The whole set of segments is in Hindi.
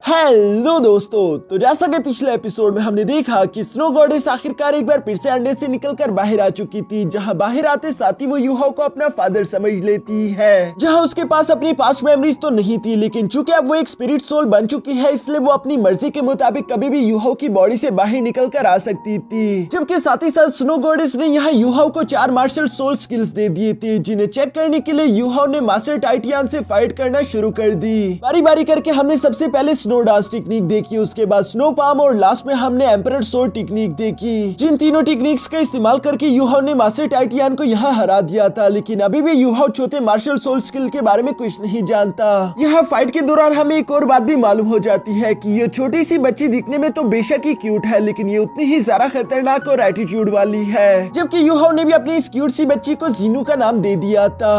हेलो दोस्तों, तो जैसा कि पिछले एपिसोड में हमने देखा कि स्नो गॉडेस आखिरकार एक बार फिर से अंडे से निकलकर बाहर आ चुकी थी, जहां बाहर आते साथ ही वो यूहाओ को अपना फादर समझ लेती है, जहां उसके पास अपनी पास्ट मेमोरीज तो नहीं थी, लेकिन चूंकि अब वो एक स्पिरिट सोल बन चुकी है, इसलिए वो अपनी मर्जी के मुताबिक कभी भी यूहाओ की बॉडी से बाहर निकल कर आ सकती थी। जबकि साथ ही साथ स्नो गॉडेस ने यहाँ यूहाओ को 4 मार्शल सोल स्किल्स दे दिए थे, जिन्हें चेक करने के लिए यूहाओ ने मास्टर टाइटियन से फाइट करना शुरू कर दी। बारी बारी करके हमने सबसे पहले स्नो डांस टेक्निक देखी, उसके बाद स्नो पाम और लास्ट में हमने एम्परर सोर्ड टेक्निक देखी। जिन तीनों टेक्निक्स का इस्तेमाल करके यूहाओ ने मास्टर टाइटियन को यहाँ हरा दिया था, लेकिन अभी भी यूहाओ चौथे मार्शल सोल स्किल के बारे में कुछ नहीं जानता। यह फाइट के दौरान हमें एक और बात भी मालूम हो जाती है कि ये छोटी सी बच्ची दिखने में तो बेशक ही क्यूट है, लेकिन ये उतनी ही ज्यादा खतरनाक और एटीट्यूड वाली है। जबकि यूहाओ ने भी अपनी इस क्यूट सी बच्ची को जीनू का नाम दे दिया था।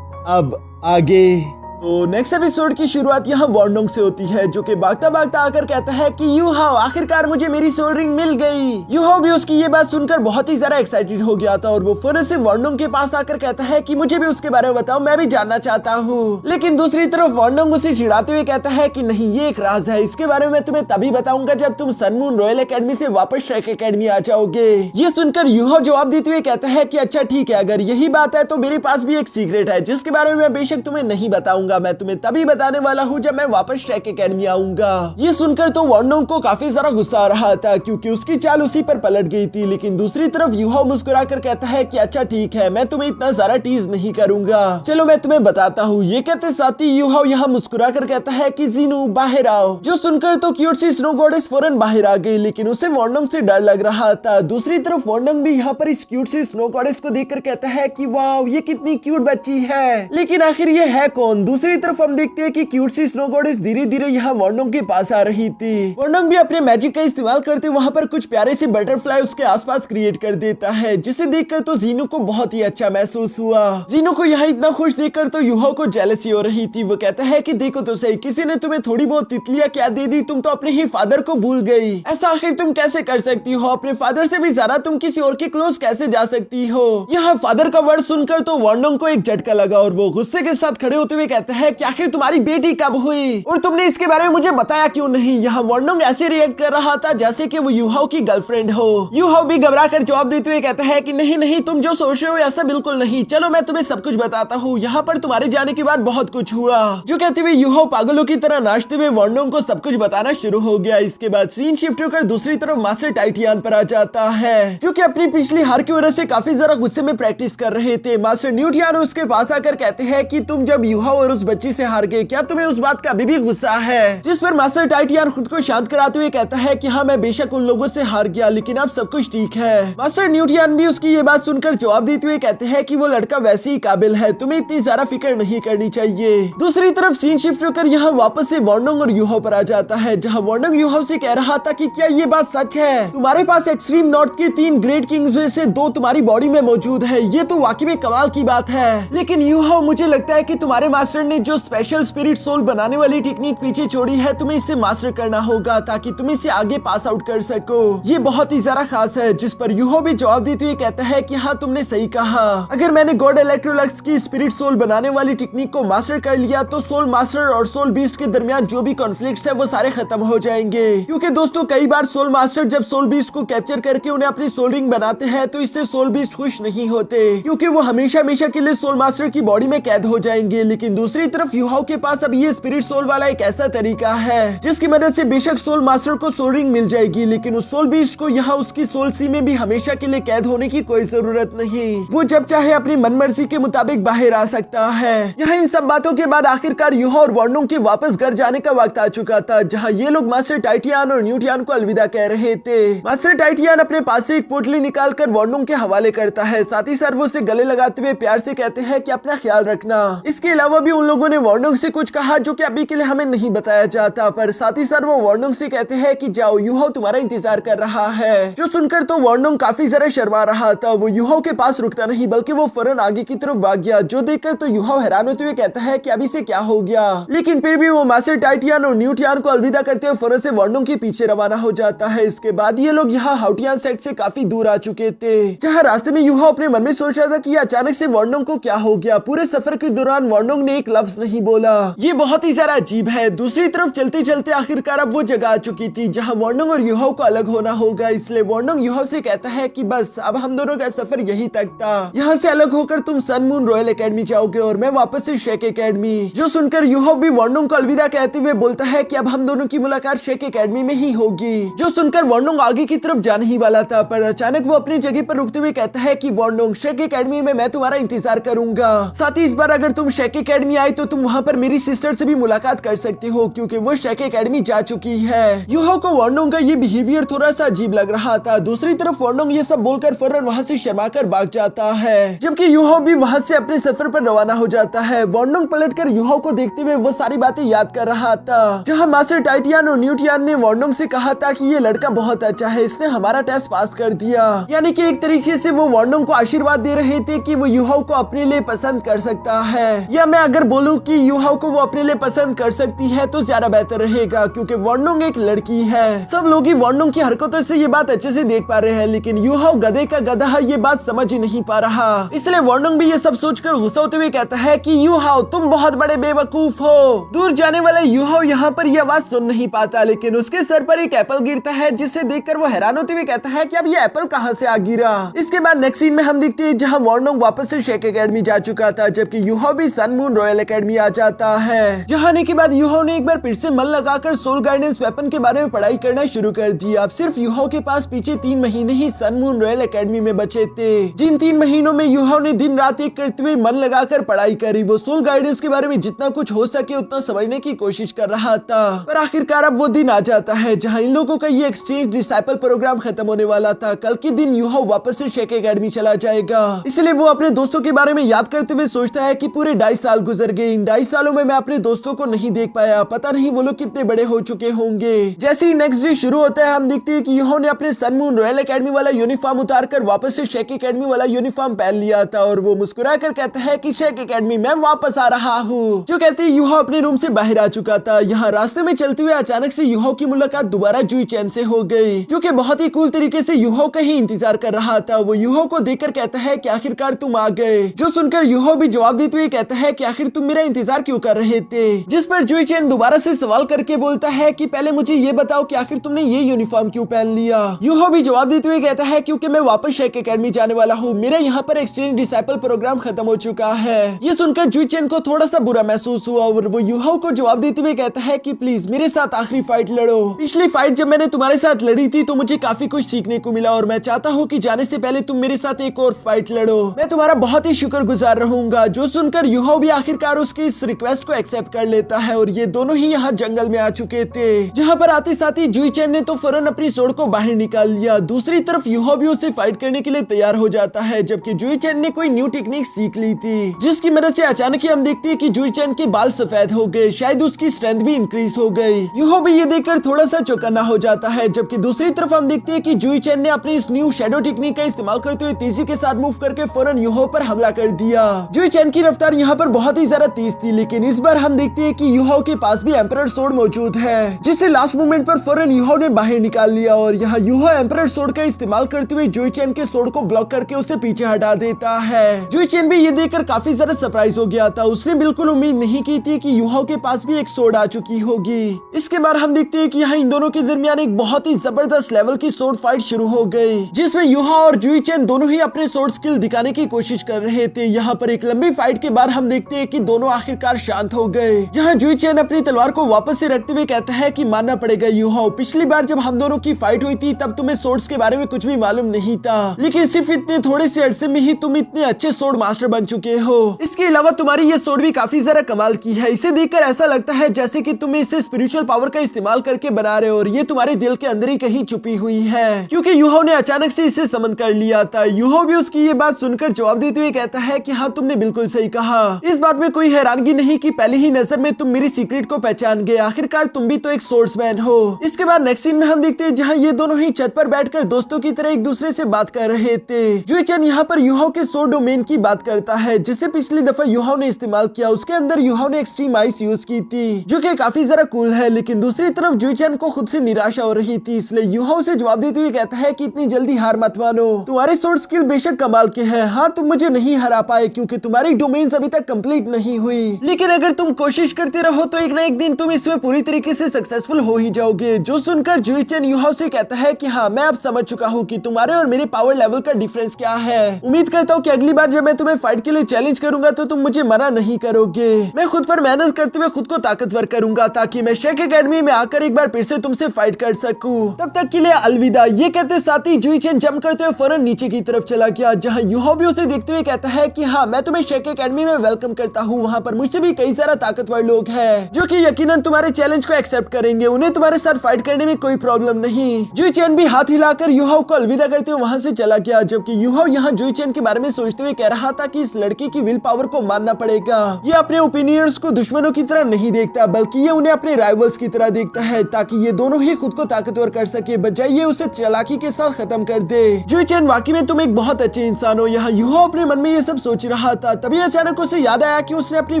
अब आगे तो नेक्स्ट एपिसोड की शुरुआत यहाँ वॉर्नोंग से होती है, जो कि भागता भागता आकर कहता है कि यूहाओ, आखिरकार मुझे मेरी सोल रिंग मिल गई। यूहाओ भी उसकी ये बात सुनकर बहुत ही ज्यादा एक्साइटेड हो गया था और वो फौरन से वॉर्नोंग के पास आकर कहता है कि मुझे भी उसके बारे में बताओ, मैं भी जानना चाहता हूँ। लेकिन दूसरी तरफ वॉर्नोंग उसे चिढ़ाते हुए कहता है कि नहीं, ये एक राज है, इसके बारे में मैं तुम्हें तभी बताऊंगा जब तुम सन मून रॉयल एकेडमी से वापस श्रेक एकेडमी आ जाओगे। ये सुनकर यूहाओ जवाब देते हुए कहता है कि अच्छा ठीक है, अगर यही बात है तो मेरे पास भी एक सीक्रेट है, जिसके बारे में मैं बेशक तुम्हें नहीं बताऊंगा, मैं तुम्हें तभी बताने वाला हूँ जब मैं वापस श्रेक एकेडमी आऊंगा। ये सुनकर तो वॉर्नोंग को काफी सारा गुस्सा आ रहा था, क्योंकि उसकी चाल उसी पर पलट गई थी। लेकिन दूसरी तरफ यूहाओ मुस्कुराकर कहता है कि अच्छा ठीक है, मैं तुम्हें इतना सारा टीज नहीं करूंगा, चलो मैं तुम्हें बताता हूँ। ये कहते साथ ही यूहाओ यहाँ मुस्कुराकर कहता है कि जीनू बाहर आओ। जो सुनकर तो क्यूट सी स्नो गॉडेस फौरन बाहर आ गई, लेकिन उसे वॉर्नोंग से डर लग रहा था। दूसरी तरफ वॉर्नोंग भी यहाँ पर इस क्यूट सी स्नो गॉडेस को देखकर कहता है कि वाओ, ये कितनी क्यूट बच्ची है, लेकिन आखिर ये है कौन। दूसरी तरफ हम देखते हैं कि क्यूट सी स्नो गॉडेस धीरे धीरे यहाँ वॉर्नोंग के पास आ रही थी। वॉर्नोंग भी अपने मैजिक का इस्तेमाल करते वहाँ पर कुछ प्यारे से बटरफ्लाई उसके आसपास क्रिएट कर देता है, जिसे देखकर तो जीनू को बहुत ही अच्छा महसूस हुआ। जीनू को यहाँ इतना खुश देखकर तो यूहाओ को जेलसी हो रही थी। वो कहता है कि देखो तो सही, किसी ने तुम्हें थोड़ी बहुत तितलियां क्या दे दी, तुम तो अपने ही फादर को भूल गई। ऐसा आखिर तुम कैसे कर सकती हो? अपने फादर से भी ज्यादा तुम किसी और के क्लोज कैसे जा सकती हो? यहाँ फादर का वर्ड सुनकर तो वॉर्नोंग को एक झटका लगा और वो गुस्से के साथ खड़े होते हुए कहता है कि आखिर तुम्हारी बेटी कब हुई और तुमने इसके बारे में मुझे बताया क्यों नहीं? यहाँ वॉर्नोंग ऐसे रिएक्ट कर रहा था जैसे कि वो यूहाओ की गर्लफ्रेंड हो। यूहाओ भी घबरा कर जवाब देते हुए कहता है कि नहीं नहीं, तुम जो सोच रहे हो ऐसा बिल्कुल नहीं, चलो मैं तुम्हें सब कुछ बताता हूँ। यहाँ पर तुम्हारे जाने के बाद बहुत कुछ हुआ। जो कहते हुए यूहाओ पागलों की तरह नाचते हुए वॉर्नोंग को सब कुछ बताना शुरू हो गया। इसके बाद सीन शिफ्ट होकर दूसरी तरफ मास्टर टाइटियन पर आ जाता है, जो कि अपनी पिछली हार की वजह से काफी ज्यादा गुस्से में प्रैक्टिस कर रहे थे। मास्टर न्यूटियन उसके पास आकर कहते हैं कि तुम जब यूहाओ और उस बच्ची से हार गए, क्या तुम्हें उस बात का अभी भी गुस्सा है? जिस पर मास्टर टाइटियन खुद को शांत कराते हुए कहता है कि हाँ, मैं बेशक उन लोगों से हार गया, लेकिन अब सब कुछ ठीक है। मास्टर न्यूटियन भी उसकी ये बात सुनकर जवाब देते हुए कहते हैं कि वो लड़का वैसे ही काबिल है, तुम्हें इतनी ज्यादा फिक्र नहीं करनी चाहिए। दूसरी तरफ सीन शिफ्ट होकर यहाँ वापस से वॉर्नोंग और यूहाओ पर आ जाता है, जहाँ वॉर्नोंग यूहाओ से कह रहा था कि क्या ये बात सच है? तुम्हारे पास एक्सट्रीम नॉर्थ के 3 ग्रेट किंग्स में से 2 तुम्हारी बॉडी में मौजूद है, ये तो वाकई में कमाल की बात है। लेकिन यूहाओ, मुझे लगता है कि तुम्हारे मास्टर ने जो स्पेशल स्पिरिट सोल बनाने वाली टेक्निक पीछे छोड़ी है, तुम्हें इसे मास्टर करना होगा ताकि तुम इसे आगे पास आउट कर सको। ये बहुत ही ज्यादा खास है। जिस पर यूहाओ भी जवाब देते हुए कहता है कि हाँ, तुमने सही कहा, अगर मैंने गॉड इलेक्ट्रोलक्स की स्पिरिट सोल बनाने वाली टेक्निक को मास्टर कर लिया तो सोल मास्टर और सोल बीस्ट के दरमियान जो भी कॉन्फ्लिक्ट्स है वो सारे खत्म हो जाएंगे। क्योंकि दोस्तों, कई बार सोल मास्टर जब सोल बीस्ट को कैप्चर करके उन्हें अपनी सोल रिंग बनाते हैं तो इससे सोल बीस्ट खुश नहीं होते, क्योंकि वो हमेशा हमेशा के लिए सोल मास्टर की बॉडी में कैद हो जाएंगे। लेकिन दूसरी तरफ यूहाओ के पास अब ये स्पिरिट सोल वाला एक ऐसा तरीका है जिसकी मदद से बेशक सोल मास्टर को सोल रिंग मिल जाएगी, लेकिन उस सोल बीस्ट को यहाँ उसकी सोल सी में भी हमेशा के लिए कैद होने की कोई जरूरत नहीं। वो जब चाहे अपनी मनमर्जी के मुताबिक बाहर आ सकता है। यहाँ इन सब बातों के बाद आखिरकार यूहाओ और वॉर्नोंग के वापस घर जाने का वक्त आ चुका था, जहाँ ये लोग मास्टर टाइटियन और न्यूटियन को अलविदा कह रहे थे। मास्टर टाइटियन अपने पास से एक पोटली निकालकर वॉर्नोंग के हवाले करता है, साथ ही साथ वो उसे गले लगाते हुए प्यार से कहते हैं कि अपना ख्याल रखना। इसके अलावा भी उन लोगों ने वॉर्नोंग से कुछ कहा जो कि अभी के लिए हमें नहीं बताया जाता, पर साथ ही साथ वो वॉर्नोंग से कहते हैं कि जाओ, यूहाओ तुम्हारा इंतजार कर रहा है। जो सुनकर तो वॉर्नोंग काफी ज्यादा शर्मा रहा था। वो यूहाओ के पास रुकता नहीं बल्कि वो फौरन आगे की तरफ भाग गया, जो देखकर तो यूहाओ हैरान होते हुए कहता है कि अभी से क्या हो गया। लेकिन फिर भी वो मास्टर टाइटियन और न्यूटियन को अलविदा करते हुए फौरन से वॉर्नोंग के पीछे रवाना हो जाता है। इसके बाद ये लोग यहाँ हाउटियन सेट से काफी दूर आ चुके थे, जहाँ रास्ते में यूहाओ अपने मन में सोच रहा था कि अचानक से वॉर्नोंग को क्या हो गया। पूरे सफर के दौरान वॉर्नोंग ने एक लफ्ज नहीं बोला। ये बहुत ही ज्यादा अजीब है। दूसरी तरफ चलते चलते आखिरकार अब वो जगह आ चुकी थी जहाँ वॉर्डोंग और यूहो को अलग होना होगा। इसलिए वॉर्डोंग यूहो से कहता है कि बस अब हम दोनों का सफर यही तक था। यहाँ से अलग होकर तुम सन मून रॉयल एकेडमी जाओगे और मैं वापस से शेक एकेडमी। जो सुनकर यूहो भी वॉर्डोंग को अलविदा कहते हुए बोलता है कि अब हम दोनों की मुलाकात शेक एकेडमी में ही होगी। जो सुनकर वॉर्डोंग आगे की तरफ जाने ही वाला था, पर अचानक वो अपनी जगह पर रुकते हुए कहता है कि वॉर्डोंग, शेक एकेडमी में मैं तुम्हारा इंतजार करूंगा। साथ ही इस बार अगर तुम शेक एकेडमी आए तो तुम वहाँ पर मेरी सिस्टर से भी मुलाकात कर सकते हो क्योंकि वो शेक एकेडमी जा चुकी है। यूहो को वॉर्डोंग का ये बिहेवियर थोड़ा सा अजीब लग रहा था। दूसरी तरफ वॉर्डोंग ये सब बोलकर फौरन वहाँ से शर्माकर भाग जाता है, जबकि यूहो भी वहाँ से अपने सफर पर रवाना हो जाता है। वॉर्डोंग पलटकर यूहो को देखते हुए वो सारी बातें याद कर रहा था जहाँ मास्टर टाइटियन और न्यूटियन ने वॉर्डोंग से कहा था कि ये लड़का बहुत अच्छा है, इसने हमारा टेस्ट पास कर दिया। यानी कि एक तरीके से वो वॉर्डोंग को आशीर्वाद दे रहे थे कि वो यूहो को अपने लिए पसंद कर सकता है। या मैं अगर बोलूँ कि यूहो को वो अपने लिए पसंद कर सकती है तो ज्यादा बेहतर रहेगा क्योंकि वॉर्डोंग एक लड़की है। सब लोग ही वॉर्डोंग की हरकतों से ये बात अच्छे से देख पा रहे हैं, लेकिन यूहो गधे का गधा ये बात समझ ही नहीं पा रहा। इसलिए वॉर्डोंग भी ये सब सोचकर गुस्सा होते हुए कहता है कि यूहो, तुम बहुत बड़े बेवकूफ हो। दूर जाने वाला यूहो यहाँ पर यह आवाज सुन नहीं पाता, लेकिन उसके सर पर एक एप्पल गिरता है जिसे देखकर वो हैरान होते हुए कहता है कि अब ये एप्पल कहाँ से आ गिरा। इसके बाद नेक्स्ट सीन में हम देखते हैं जहाँ वॉर्डोंग वापस से शेक एकेडमी जा चुका था, जबकि यूहो भी सन मून रॉयल एकेडमी आ जाता है। जहाँ आने के बाद यूहो ने एक बार फिर से मन लगाकर सोल गाइडेंस वेपन के बारे में पढ़ाई करना शुरू कर दिया। अब सिर्फ यूहो के पास पीछे 3 महीने ही सन मून रॉयल एकेडमी में बचे थे। जिन 3 महीनों में यूहो ने दिन रात एक करते हुए मन लगाकर पढ़ाई करी। वो सोल गाइडेंस के बारे में जितना कुछ हो सके उतना समझने की कोशिश कर रहा था, पर आखिरकार अब वो दिन आ जाता है जहाँ इन लोगों का ये एक्सचेंज डिसाइपल प्रोग्राम खत्म होने वाला था। कल के दिन यूहो वापस से शेक एकेडमी चला जाएगा, इसलिए वो अपने दोस्तों के बारे में याद करते हुए सोचता है कि पूरे 2.5 साल गुजर गए। इन 2.5 सालों में मैं अपने दोस्तों को नहीं देख पाया, पता नहीं वो लोग कितने बड़े हो चुके होंगे। जैसे ही नेक्स्ट डे शुरू होता है हम देखते हैं कि यूहो ने अपने सन मून रॉयल एकेडमी वाला यूनिफॉर्म उतारकर वापस से शेक एकेडमी वाला यूनिफॉर्म पहन लिया था और वो मुस्कुराकर कहता है कि शेक एकेडमी में वापस आ रहा हूँ। जो कहते हैं यूहो अपने रूम से बाहर आ चुका था। यहाँ रास्ते में चलते हुए अचानक से यूहो की मुलाकात दोबारा जुई चैन से हो गई, जो कि बहुत ही कूल तरीके से यूहो का ही इंतजार कर रहा था। वो यूहो को देखकर कहता है कि आखिरकार तुम आ गए। जो सुनकर यूहो भी जवाब देते हुए कहता है कि आखिर तुम मेरा इंतजार क्यों कर रहे थे। जिस पर जुई चैन दोबारा से सवाल करके बोलता है कि पहले मुझे ये बताओ कि आखिर तुमने ये यूनिफॉर्म क्यों पहन लिया। यूहो भी जवाब देते हुए कहता है क्योंकि मैं वापस शेक एकेडमी जाने वाला हूँ, मेरा यहाँ पर एक्सचेंज डिसाइपल प्रोग्राम खत्म हो चुका है। ये सुनकर जुई चैन को थोड़ा सा बुरा महसूस हुआ और वो यूहो को जवाब देते हुए कहता है कि प्लीज मेरे साथ आखिरी फाइट लड़ो। पिछली फाइट जब मैंने तुम्हारे साथ लड़ी थी तो मुझे काफी कुछ सीखने को मिला और मैं चाहता हूँ कि जाने से पहले तुम मेरे साथ एक और फाइट लड़ो। मैं तुम्हारा बहुत ही शुक्रगुजार रहूंगा। जो सुनकर यूहो भी आखिरकार उसकी इस रिक्वेस्ट को एक्सेप्ट कर लेता है और ये दोनों ही यहाँ जंगल में आ चुके थे। जहाँ पर आते साथ ही जुई चैन ने तो फौरन अपनी सोड को बाहर निकाल लिया। दूसरी तरफ यूहो भी उससे फाइट करने के लिए तैयार हो जाता है, जबकि जुई चैन ने कोई न्यू टेक्निक सीख ली थी जिसकी मदद से अचानक ही हम देखते हैं कि जुई चैन के बाल सफेद हो गए, शायद उसकी स्ट्रेंथ भी इंक्रीज हो गई। यूहो भी ये देखकर थोड़ा सा चौकन्ना हो जाता है, जबकि दूसरी तरफ हम देखते हैं कि जुई चैन ने अपनी इस न्यू शैडो टेक्निक का इस्तेमाल करते हुए तेजी के साथ मूव करके फौरन यूहो पर हमला कर दिया। जुई चैन की रफ्तार यहाँ पर बहुत ही ज्यादा तेज थी, लेकिन इस बार हम देखते हैं कि यूहो के पास भी एम्परर सोड मौजूद है, जिसे लास्ट मोमेंट पर फौरन यूहो ने बाहर निकाल लिया और यहाँ यूहो एम्परर सोड का इस्तेमाल करते हुए जुई चैन के सोड को ब्लॉक करके उसे पीछे हटा देता है। जुई चैन भी ये देखकर काफी ज्यादा सरप्राइज हो गया था। उसने बिल्कुल उम्मीद नहीं की थी कि यूहो के पास भी एक सोड आ चुकी होगी। इसके बाद हम देखते हैं कि यहाँ इन दोनों के दरमियान एक बहुत ही जबरदस्त लेवल की सोड फाइट शुरू हो गई, जिसमें यूहो और जुई चैन दोनों ही अपने सोड स्किल दिखाने की कोशिश कर रहे थे। यहाँ पर एक लंबी फाइट के बाद हम देखते हैं कि दोनों आखिरकार शांत हो गए, जहाँ जुई चैन अपनी तलवार को वापस से रखते हुए कहता है कि मानना पड़ेगा यूहो, पिछली बार जब हम दोनों की फाइट हुई थी तब तुम्हें सोड्स के बारे में कुछ भी मालूम नहीं था, लेकिन सिर्फ इतने थोड़े से अरसे में ही तुम इतने अच्छे सोड मास्टर बन चुके हो। इसके अलावा तुम्हारी ये सोड भी काफी ज्यादा कमाल की है। इसे देखकर ऐसा लगता है जैसे कि तुम इसे स्पिरिचुअल पावर का इस्तेमाल करके बना रहे हो और ये तुम्हारे दिल के अंदर ही कहीं छुपी हुई है, क्योंकि यूहो ने अचानक से इसे समन कर लिया था। यूहो भी उसकी ये बात सुनकर जवाब देते हुए कहता है कि हाँ, तुमने बिल्कुल सही कहा। इस बात में कोई हैरानगी नहीं कि पहले ही नजर में तुम मेरी सीक्रेट को पहचान गए, आखिरकार तुम भी तो एक सोर्समैन हो। इसके बाद नेक्स्ट सीन में हम देखते हैं जहाँ ये दोनों ही छत पर बैठकर दोस्तों की तरह एक दूसरे से बात कर रहे थे। जुई चैन यहाँ पर यूहो के सोड डोमेन की बात करता है, जिसे पिछली दफा यूहो ने इस्तेमाल किया। उसके अंदर यूहो ने एक्सट्रीम आइस यूज की थी, जो कि काफी ज्यादा कूल है, लेकिन दूसरी तरफ जुई चैन को खुद से निराशा हो रही थी, इसलिए यूहो उसे जवाब देते हुए कहता है कि इतनी जल्दी हार मत मानो, तुम्हारे सोड स्किल बेशक कमाल के हैं, हाँ तुम मुझे नहीं हरा पाए क्योंकि तुम्हारी डोमेन्स अभी तक कंप्लीट नहीं हुई, लेकिन अगर तुम कोशिश करते रहो तो एक ना एक दिन तुम इसमें पूरी तरीके से सक्सेसफुल हो ही जाओगे। जो सुनकर जुईचेन यूहाओ से कहता है कि हाँ, मैं अब समझ चुका हूँ कि तुम्हारे और मेरे पावर लेवल का डिफरेंस क्या है। उम्मीद करता हूँ कि अगली बार जब मैं तुम्हें फाइट के लिए चैलेंज करूंगा तो तुम मुझे मना नहीं करोगे। मैं खुद पर मेहनत करते हुए खुद को ताकतवर करूंगा ताकि मैं शेक एकेडमी में आकर एक बार फिर से तुमसे फाइट कर सकूं। तब तक के लिए अलविदा। ये कहते साथ ही जुईचेन जंप करते हुए फौरन नीचे की तरफ चला गया, जहाँ यूहाओ भी उसे देखते हुए कहता है कि हाँ, मैं तुम्हें शेक एकेडमी में वेलकम करता हूँ। वहाँ पर मुझसे भी कई सारा ताकतवर लोग हैं जो कि यकीनन तुम्हारे चैलेंज को एक्सेप्ट करेंगे। उन्हें तुम्हारे साथ फाइट करने में कोई प्रॉब्लम नहीं। जुईचेन भी हाथ हिलाकर यूहाओ को अलविदा करते हुए वहाँ से चला गया, जबकि यूहाओ यहाँ जुईचेन के बारे में सोचते हुए कह रहा था कि इस लड़के की विल पावर को मानना पड़ेगा। ये अपने ओपिनियंस को दुश्मनों की तरह नहीं देखता, बल्कि ये उन्हें अपने राइवल्स की तरह देखता है ताकि ये दोनों ही खुद को ताकतवर कर सके, बजाय ये उसे चालाकी के साथ खत्म कर दे। जुईचेन, वाकई में तुम एक बहुत अच्छे इंसान हो। यहाँ यूहाओ अपने मन में ये सब सोच रहा था, तभी अचानक उसे याद आया कि उसने अपनी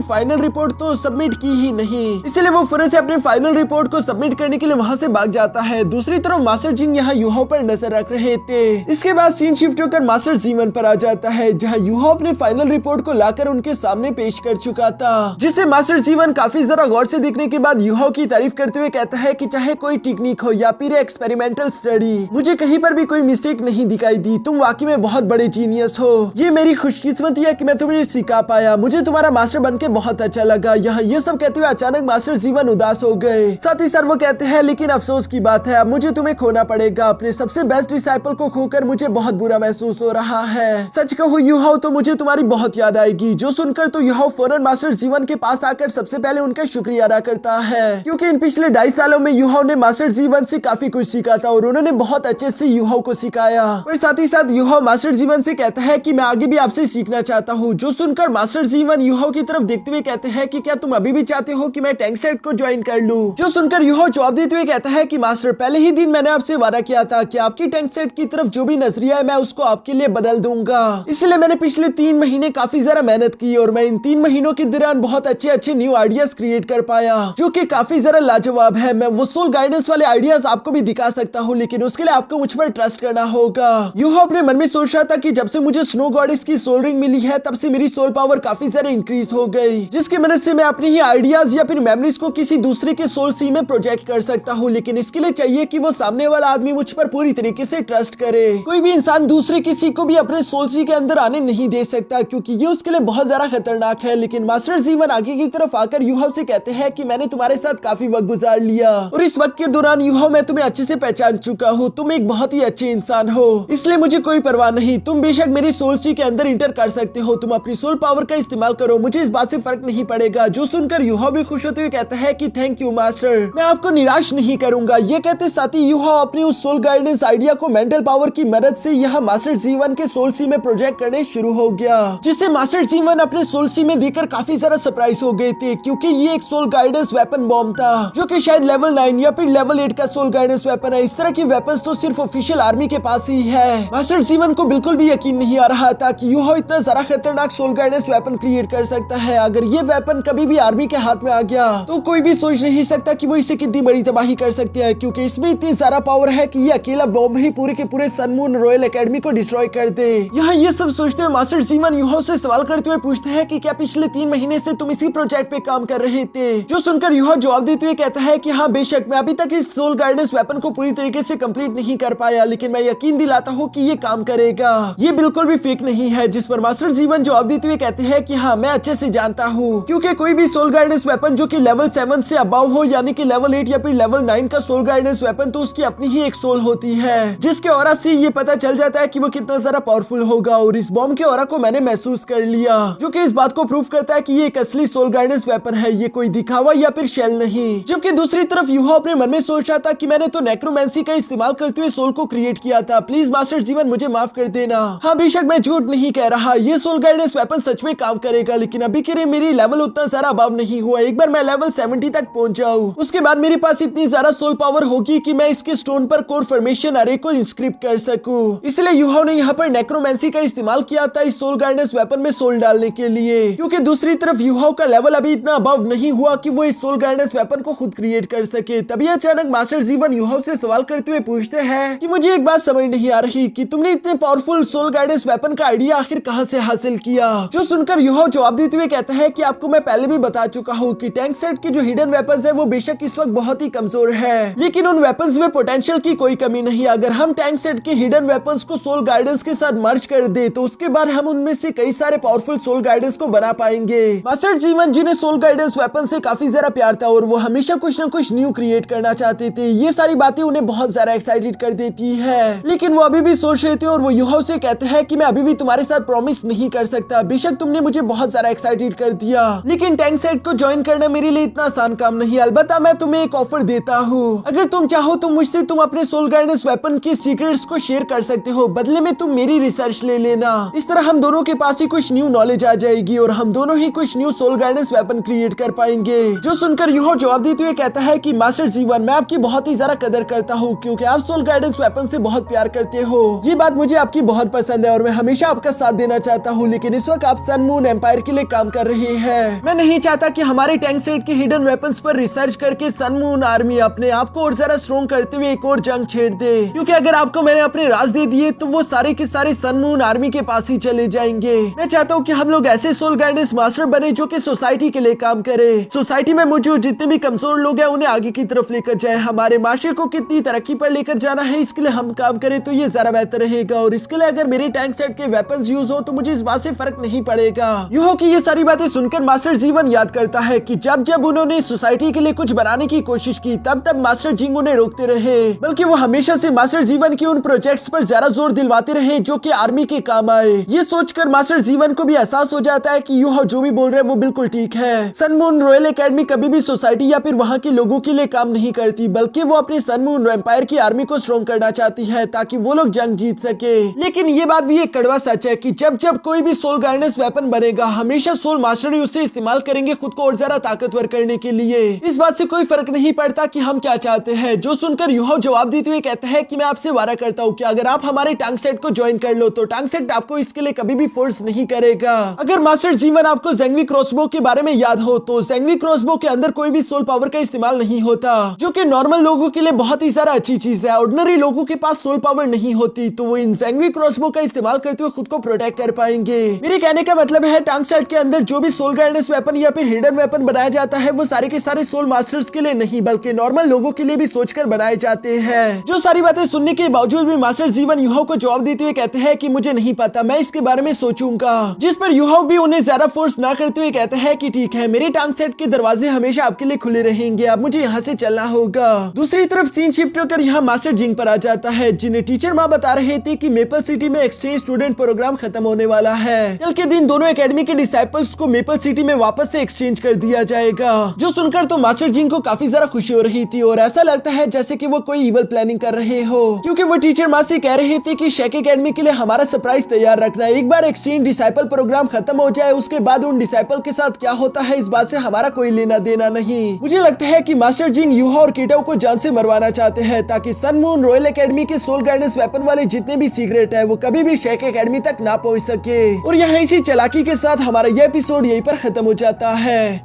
फाइनल रिपोर्ट तो सबमिट की ही नहीं, इसलिए वो फौरन से अपने फाइनल रिपोर्ट को सबमिट करने के लिए वहाँ से भाग जाता है। दूसरी तरफ मास्टर जिन यहाँ यूहाओ पर नजर रख रहे थे। इसके बाद सीन शिफ्ट होकर मास्टर जीवन पर आ जाता है, जहाँ यूहाओ अपने फाइनल रिपोर्ट को लाकर उनके सामने पेश कर चुका था, जिसे मास्टर जीवन काफी जरा गौर से देखने के बाद यूहाओ की तारीफ करते हुए कहता है कि चाहे कोई टेक्निक हो या फिर एक्सपेरिमेंटल स्टडी, मुझे कहीं पर भी कोई मिस्टेक नहीं दिखाई दी। तुम वाकई में बहुत बड़े जीनियस हो। ये मेरी खुशकिस्मती है कि मैं तुम्हें सिखा पाया। मुझे तुम्हारा मास्टर बनके बहुत अच्छा लगा। यहाँ ये सब कहते हुए अचानक मास्टर जीवन उदास हो गए। साथ ही सर वो कहते हैं, लेकिन अफसोस की बात है, अब मुझे तुम्हें खोना पड़ेगा। अपने सबसे बेस्ट डिसाइपल को खोकर मुझे बहुत बुरा महसूस हो रहा है। सच कहूँ यूहाओ, तो मुझे तुम्हारी बहुत याद आएगी। जो सुनकर तो यूहाओ फौरन मास्टर जीवन के पास आकर सबसे पहले उनका शुक्रिया अदा करता है, क्योंकि इन पिछले 2.5 सालों में यूहाओ ने मास्टर जीवन से काफी कुछ सीखा था और उन्होंने बहुत अच्छे से यूहाओ को सिखाया। और साथ ही साथ यूहाओ मास्टर जीवन से कहता है कि मैं आगे भी आपसे सीखना चाहता हूँ। जो सुनकर मास्टर जीवन यूहाओ की तरफ देखते हुए कहते हैं कि क्या तुम अभी भी चाहते हो कि मैं टैंक सेट को ज्वाइन कर लूं? जो सुनकर यूहाओ जवाब देते हुए कहता है कि मास्टर, पहले ही दिन मैंने आपसे वादा किया था कि आपकी टैंक सेट की तरफ जो भी नजरिया है मैं उसको आपके लिए बदल दूंगा। इसलिए मैंने पिछले 3 महीने काफी ज्यादा मेहनत की और मैं इन 3 महीनों के दौरान बहुत अच्छे न्यू आइडियाज क्रिएट कर पाया, जो कि काफी ज्यादा लाजवाब है। मैं वो सोल गाइडेंस वाले आइडियाज आपको भी दिखा सकता हूँ, लेकिन उसके लिए आपको मुझ पर ट्रस्ट करना होगा। यूहाओ अपने मन में सोच रहा था कि जब से मुझे स्नो गॉडेस की सोल रिंग मिली है, तब से मेरी सोल पावर काफी ज्यादा इंक्रीज हो गई, जिसकी मदद से मैं अपनी ही आइडियाज या फिर मेमोरीज को किसी दूसरे के सोल सी में प्रोजेक्ट कर सकता हूँ। लेकिन इसके लिए चाहिए कि वो सामने वाला आदमी मुझ पर पूरी तरीके से ट्रस्ट करे। कोई भी इंसान दूसरे किसी को भी अपने सोल सी के अंदर आने नहीं दे सकता, क्योंकि ये उसके लिए बहुत ज्यादा खतरनाक है। लेकिन मास्टर जीवन आगे की तरफ आकर यूहाओ से कहते हैं कि मैंने तुम्हारे साथ काफी वक्त गुजार लिया और इस वक्त के दौरान यूहाओ मैं तुम्हें अच्छे से पहचान चुका हूँ। तुम एक बहुत ही अच्छे इंसान हो, इसलिए मुझे कोई परवाह नहीं। तुम बेशक मेरी सोल सी के अंदर इंटर कर सकते हो, तुम अपनी सोल पावर का इस्तेमाल करो, मुझे इस बात से फर्क नहीं पड़ेगा। जो सुनकर यूहाओ भी खुश होते हुए कहता है कि थैंक यू मास्टर, मैं आपको निराश नहीं करूंगा। ये कहते साथ ही यूहाओ अपनी उस सोल गाइडेंस आइडिया को मेंटल पावर की मदद से यहाँ मास्टर जीवन के सोल सी में प्रोजेक्ट करने शुरू हो गया, जिसे मास्टर जीवन अपने सोल सी में देखकर काफी ज्यादा सरप्राइज हो गए थे, क्योंकि ये एक सोल गाइडेंस वेपन बॉम्ब था, जो कि शायद लेवल 9 या फिर लेवल 8 का सोल गाइडेंस वेपन है। इस तरह की वेपन्स तो सिर्फ ऑफिशियल आर्मी के पास ही है। मास्टर जीवन को बिल्कुल भी यकीन नहीं आ रहा था कि यूहाओ इतना ज्यादा खतरनाक सोल गाइडेंस वेपन क्रिएट कर सकता है। अगर ये वेपन कभी भी आर्मी के हाथ में आ गया तो कोई भी सोच नहीं सकता कि वो इसे कितनी बड़ी तबाही कर सकते हैं, क्योंकि इसमें इतनी ज्यादा पावर है कि ये अकेला बॉम्ब ही पूरे के पूरे सन मून रॉयल एकेडमी को डिस्ट्रॉय कर दे। यहाँ ये सब सोचते हुए मास्टर जीवन यूहाओ से सवाल करते हुए पूछते हैं कि क्या पिछले 3 महीने से तुम इसी प्रोजेक्ट पे काम कर रहे थे? जो सुनकर यूहाओ जवाब देते हुए कहता है कि हाँ बेशक, मैं अभी तक इस सोल गाइडेंस वेपन को पूरी तरीके से कंप्लीट नहीं कर पाया, लेकिन मैं यकीन दिलाता हूँ कि ये काम करेगा। ये बिल्कुल भी फेक नहीं है। जिस पर मास्टर जीवन जवाब देते हुए कहते हैं कि हाँ मैं अच्छे से जानता हूँ, क्योंकि कोई भी सोल गाइडेंस वेपन जो कि लेवल 7 से अबव हो, यानी कि लेवल 8 या फिर लेवल 9 का सोल गाइडेंस वेपन, तो उसकी अपनी ही एक सोल होती है, जिसके ऑरा से ये पता चल जाता है कि वो कितना ज्यादा पावरफुल होगा। और इस बॉम्ब के ऑरा को मैंने महसूस कर लिया, जो कि इस बात को प्रूव करता है कि ये एक असली सोल गाइडेंस वेपन है, ये कोई दिखावा या फिर शेल नहीं। जबकि दूसरी तरफ यूहाओ अपने मन में सोच रहा था कि मैंने तो नेक्रोमेंसी का इस्तेमाल करते हुए सोल को क्रिएट किया था, प्लीज मास्टर जीवन मुझे माफ कर देना। हाँ बेशक, मैं झूठ नहीं कह रहा, ये सोल गाइडेंस वेपन सच में काम करेगा, लेकिन अभी के लिए मेरी लेवल उतना सारा अबव नहीं हुआ। एक बार मैं लेवल 70 तक पहुंच जाऊं, उसके बाद मेरे पास इतनी ज्यादा सोल पावर होगी कि मैं इसके स्टोन पर कोर फॉर्मेशन अरे को इंस्क्रिप्ट कर सकूं। इसलिए यूहाओ ने यहाँ पर नेक्रोमेंसी का इस्तेमाल किया था इस सोल गाइडेंस वेपन में सोल डालने के लिए, क्योंकि दूसरी तरफ यूहाओ का लेवल अभी इतना अबव नहीं हुआ कि वो इस सोल गाइडेंस वेपन को खुद क्रिएट कर सके। तभी अचानक मास्टर जीवन यूहाओ से सवाल करते हुए पूछते हैं कि मुझे एक बात समझ नहीं आ रही कि तुमने इतने पावरफुल सोल गाइडेंस वेपन का आइडिया आखिर कहां से हासिल किया? जो सुनकर यूहाओ जवाब देते देते हुए कहता है कि आपको मैं पहले भी बता चुका हूँ कि टैंक सेट के जो हिडन वेपन्स है वो बेशक इस वक्त बहुत ही कमजोर है, लेकिन उन वेपन्स में पोटेंशियल की कोई कमी नहीं। अगर हम टैंक सेट के हिडन वेपन्स को सोल गाइडेंस के साथ मर्ज कर दे तो उसके बाद हम उनमें से कई सारे पावरफुल सोल गाइडेंस को बना पाएंगे। मास्टर जीवन जिन्हें सोल गाइडेंस वेपन से काफी ज्यादा प्यार था और वो हमेशा कुछ न कुछ न्यू क्रिएट करना चाहते थे, ये सारी बातें उन्हें बहुत ज्यादा एक्साइटेड कर देती है। लेकिन वो अभी भी सोच रहे थे और वो युहाओ से कहते हैं कि मैं अभी भी तुम्हारे साथ प्रॉमिस नहीं कर सकता, बेशक तुमने मुझे बहुत ज्यादा एक्साइटेड कर दिया, लेकिन टैंक सेट को ज्वाइन करना मेरे लिए इतना आसान काम नहीं। अलबत्ता मैं तुम्हें एक ऑफर देता हूँ, अगर तुम चाहो तो मुझसे तुम अपने सोल गाइडेंस वेपन की सीक्रेट्स को शेयर कर सकते हो, बदले में तुम मेरी रिसर्च ले लेना। इस तरह हम दोनों के पास ही कुछ न्यू नॉलेज आ जाएगी और हम दोनों ही कुछ new soul guidance weapon create कर पाएंगे। जो सुनकर युहाओ जवाब देते हुए कहता है कि मास्टर जीवन, मैं आपकी बहुत ही ज्यादा कदर करता हूँ क्योंकि आप सोल गाइडेंस वेपन से बहुत प्यार करते हो। ये बात मुझे आपकी बहुत पसंद है और मैं हमेशा आपका साथ देना चाहता हूँ, लेकिन इस वक्त आप सन मून एम्पायर के लिए काम कर रहे हैं। मैं नहीं चाहता कि हमारे टैंक सेट के हिडन वेपन्स पर रिसर्च करके सन मून आर्मी अपने आप को और ज्यादा स्ट्रॉन्ग करते हुए एक और जंग छेड़ दे, क्योंकि अगर आपको मैंने अपने राज दे दिए तो वो सारे के सारे सन मून आर्मी के पास ही चले जाएंगे। मैं चाहता हूँ कि हम लोग ऐसे सोल गाइडेंस मास्टर बने जो कि सोसाइटी के लिए काम करे, सोसाइटी में मौजूद जितने भी कमजोर लोग हैं उन्हें आगे की तरफ लेकर जाए, हमारे माशरे को कितनी तरक्की पर लेकर जाना है इसके लिए हम काम करें तो ये ज्यादा बेहतर रहेगा। और इसके लिए अगर मेरे टैंक सेट के वेपन्स यूज हो तो मुझे इस बात से फर्क नहीं पड़ेगा। युहाओ की ये सारी बातें सुनकर मास्टर जीवन याद करता है कि जब जब उन्होंने सोसाइटी के लिए कुछ बनाने की कोशिश की तब तब मास्टर जिंग उन्हें रोकते रहे, बल्कि वो हमेशा से मास्टर जीवन के उन प्रोजेक्ट्स पर ज्यादा जोर दिलवाते रहे जो कि आर्मी के काम आए। ये सोचकर मास्टर जीवन को भी एहसास हो जाता है कि युहाओ जो भी बोल रहे हैं वो बिल्कुल ठीक है। सन मून रॉयल एकेडमी कभी भी सोसाइटी या फिर वहाँ के लोगों के लिए काम नहीं करती, बल्कि वो अपने सन मून एम्पायर की आर्मी को स्ट्रॉन्ग करना चाहती है ताकि वो लोग जंग जीत सके। लेकिन ये बात भी एक कड़वा सच है कि जब जब कोई भी सोल गाइडेंस वेपन बनेगा हमेशा सोल मास्टर ही उसे इस्तेमाल करेंगे खुद को और ज्यादा ताकतवर करने के लिए। इस बात से कोई फर्क नहीं पड़ता कि हम क्या चाहते हैं। जो सुनकर युहाओ जवाब देते हुए कहते हैं कि मैं आपसे वादा करता हूँ कि अगर आप हमारे टैंक सेट को ज्वाइन कर लो तो टैंक सेट आपको इसके लिए कभी भी फोर्स नहीं करेगा। अगर मास्टर जीवन आपको ज़ेंगवी क्रॉसबो के बारे में याद हो तो ज़ेंगवी क्रॉसबो के अंदर कोई भी सोल पावर का इस्तेमाल नहीं होता, जो कि नॉर्मल लोगों के लिए बहुत ही ज्यादा अच्छी चीज है। ऑर्डिनरी लोगों के पास सोल पावर नहीं होती तो वो इन ज़ेंगवी क्रॉसबो का इस्तेमाल करते हुए खुद को प्रोटेक्ट कर पाएंगे। मेरे कहने का मतलब है टैंक सेट के अंदर जो भी सोल गाइडेंस वेपन या फिर हिडन वेपन बनाया जाता है वो सारे के सारे सोल मास्टर्स के लिए नहीं बल्कि नॉर्मल लोगों के लिए भी सोचकर बनाए जाते हैं। जो सारी बातें सुनने के बावजूद भी मास्टर जीवन युहाओ को जवाब देते हुए कहते हैं कि मुझे नहीं पता, मैं इसके बारे में सोचूंगा। जिस पर युहाओ भी उन्हें ज्यादा फोर्स ना करते हुए कहते हैं कि ठीक है, मेरे टैंक सेट के दरवाजे हमेशा आपके लिए खुले रहेंगे, अब मुझे यहाँ से चलना होगा। दूसरी तरफ सीन शिफ्ट होकर यहाँ मास्टर जिंग पर आ जाता है, जिन्हें टीचर माँ बता रहे थे कि मेपल सिटी में एक्सचेंज स्टूडेंट प्रोग्राम खत्म होने वाला है। कल के दिन दोनों एकेडमी के डिसाइपल्स को मेपल सिटी में वापस से एक्सचेंज कर दिया जाएगा। जो सुनकर तो मास्टर जिंग को काफी ज्यादा खुशी हो रही थी और ऐसा लगता है जैसे कि वो कोई इवल प्लानिंग कर रहे हो, क्योंकि वो टीचर माँ से कह रहे थे कि शेक एकेडमी के लिए हमारा सरप्राइज तैयार रखना। एक बार एक्सचेंज डिसाइपल प्रोग्राम खत्म हो जाए उसके बाद उन डिसाइपल के साथ क्या होता है इस बात से हमारा कोई लेना देना नहीं। मुझे लगता है कि मास्टर जिंग युहाओ और किटाओ को जान से मरवाना चाहते हैं ताकि सन मून रॉयल एकेडमी के सोल गाइडेंस वेपन वाले जितने भी सीक्रेट है वो कभी भी शेक एकेडमी तक ना पहुंच सके। और यहाँ इसी चालाकी के साथ हमारा यह एपिसोड यहीं पर खत्म हो जाता है।